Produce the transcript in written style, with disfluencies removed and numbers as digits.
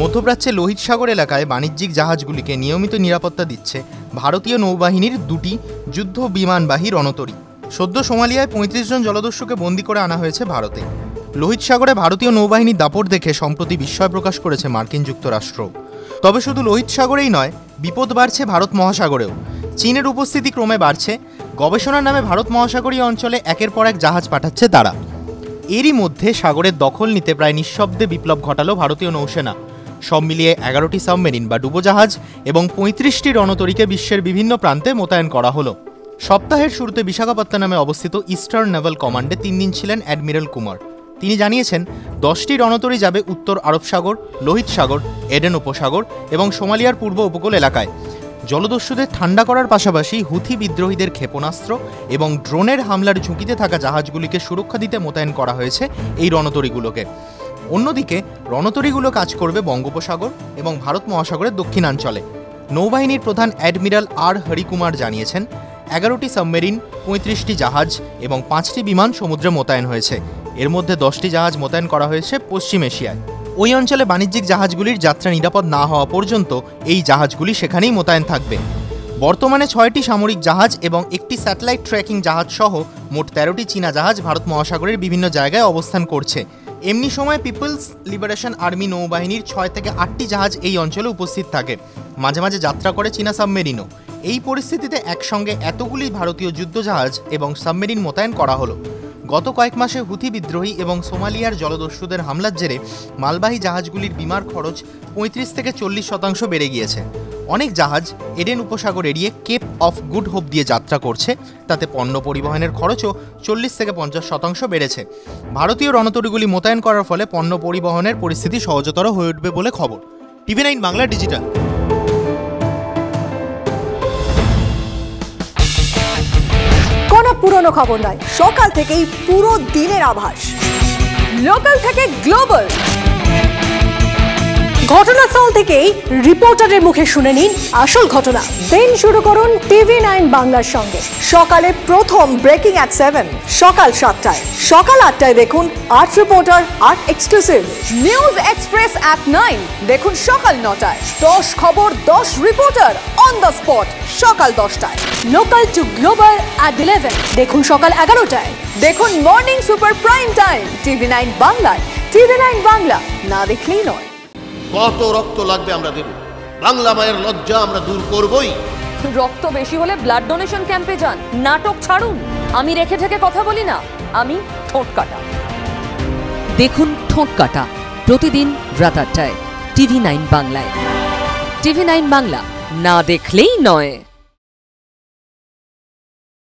মধ্যপ্রাচ্যে লোহিত সাগর এলাকায় বাণিজ্যিক জাহাজগুলিকে নিয়মিত নিরাপত্তা দিচ্ছে ভারতীয় নৌবাহিনীর দুটি যুদ্ধ বিমানবাহী রণতরী। সদ্য সোমালিয়ায় ৩৫ জন জলদস্যুকে বন্দী করে আনা হয়েছে ভারতে। লোহিত সাগরে ভারতীয় নৌবাহিনীর দাপট দেখে সম্প্রতি বিস্ময় প্রকাশ করেছে মার্কিন যুক্তরাষ্ট্র। তবে শুধু লোহিত সাগরেই নয়, বিপদ বাড়ছে ভারত মহাসাগরেও। চীনের উপস্থিতি ক্রমে বাড়ছে। গবেষণার নামে ভারত মহাসাগরীয় অঞ্চলে একের পর এক জাহাজ পাঠাচ্ছে তারা। এরই মধ্যে সাগরের দখল নিতে প্রায় নিঃশব্দে বিপ্লব ঘটালো ভারতীয় নৌসেনা। সব মিলিয়ে 11টি সাবমেরিন বা ডুবোজাহাজ এবং 35টি রণতরীকে বিশ্বের বিভিন্ন প্রান্তে মোতায়েন করা হলো। সপ্তাহের শুরুতে বিশাখাপত্তনমে অবস্থিত ইস্টার্ন নেভাল কমান্ডে 3 দিন ছিলেন অ্যাডমিরাল কুমার। তিনি জানিয়েছেন 10টি রণতরী যাবে উত্তর আরব সাগর, লোহিত সাগর, এডেন উপসাগর এবং সোমালিয়ার পূর্ব উপকূল এলাকায়। জলদস্যুদের ঠান্ডা করার পাশাপাশি হুথি বিদ্রোহীদের ক্ষেপণাস্ত্র এবং ড্রোনের হামলার ঝুঁকিতে থাকা জাহাজগুলিকে সুরক্ষা দিতে মোতায়েন করা হয়েছে এই রণতরীগুলোকে। অন্যদিকে রণতরীগুলো কাজ করবে বঙ্গোপসাগর এবং ভারত মহাসাগরের দক্ষিণাঞ্চলে। নৌবাহিনীর প্রধান অ্যাডমিরাল আর হরিকুমার জানিয়েছেন 11টি সাবমেরিন, 35টি জাহাজ এবং 5টি বিমান সমুদ্রে মোতায়েন হয়েছে। এর মধ্যে 10টি জাহাজ মোতায়েন করা হয়েছে পশ্চিম এশিয়ায়। ওই অঞ্চলে বাণিজ্যিক জাহাজগুলির যাত্রা নিরাপদ না হওয়া পর্যন্ত এই জাহাজগুলি সেখানেই মোতায়েন থাকবে। বর্তমানে 6টি সামরিক জাহাজ এবং একটি স্যাটেলাইট ট্র্যাকিং জাহাজ সহ মোট 13টি চীনা জাহাজ ভারত মহাসাগরের বিভিন্ন জায়গায় অবস্থান করছে। এমনি সময় পিপলস লিবারেশন আর্মি নৌবাহিনীর 6 থেকে 8টি জাহাজ এই অঞ্চলে উপস্থিত থাকে। মাঝে মাঝে যাত্রা করে চীনা সাবমেরিনও। এই পরিস্থিতিতে একসঙ্গে এতগুলি ভারতীয় যুদ্ধজাহাজ এবং সাবমেরিন মোতায়েন করা হলো। গত কয়েক মাসে হুথি বিদ্রোহী এবং সোমালিয়ার জলদস্যুদের হামলার জেরে মালবাহী জাহাজগুলির বিমার খরচ 35 থেকে 40% বেড়ে গিয়েছে। অনেক জাহাজ এডেন উপসাগর এড়িয়ে কেপ অফ গুড হোপ দিয়ে যাত্রা করছে। তাতে পণ্য পরিবহনের খরচও 40 থেকে 50% বেড়েছে। ভারতীয় রণতরীগুলি মোতায়েন করার ফলে পণ্য পরিবহনের পরিস্থিতি সহজতর হয়ে উঠবে বলে খবর। TV9 Bangla digital. কোনো পুরনো খবর নয়, সকাল থেকেই পুরো দিনের আভাস। লোকাল থেকে গ্লোবাল, ঘটনাস্থল থেকেই রিপোর্টারের মুখে শুনে নিন আসল ঘটনা। দিন শুরু করুন TV9 বাংলার সঙ্গে। সকালে প্রথম ব্রেকিং অ্যাট 7, সকাল 7টায়, সকাল 8টায় দেখুন art reporter, art exclusive. News express at 9 দেখুন সকাল 9টায়। 10 খবর, 10 রিপোর্টার অন দ্য স্পট সকাল 10টায়। লোকাল টু গ্লোবাল অ্যাট 11 দেখুন সকাল 11টায়। দেখুন morning super prime time TV9 বাংলায়। TV9 বাংলা, না দেখলেই নয়। কত রক্ত লাগবে আমরা দেব, বাংলা মায়ের লজ্জা আমরা দূর করবই। রক্ত বেশি হলে ব্লাড ডোনেশন ক্যাম্পে যান, নাটক ছাড়ুন। আমি রেখে থেকে কথা বলি না, আমি ঠোঁট কাটা। দেখুন ঠোঁট কাটা প্রতিদিন রাত 8টায় TV9 বাংলায়। TV9 বাংলা, না দেখলেই নয়।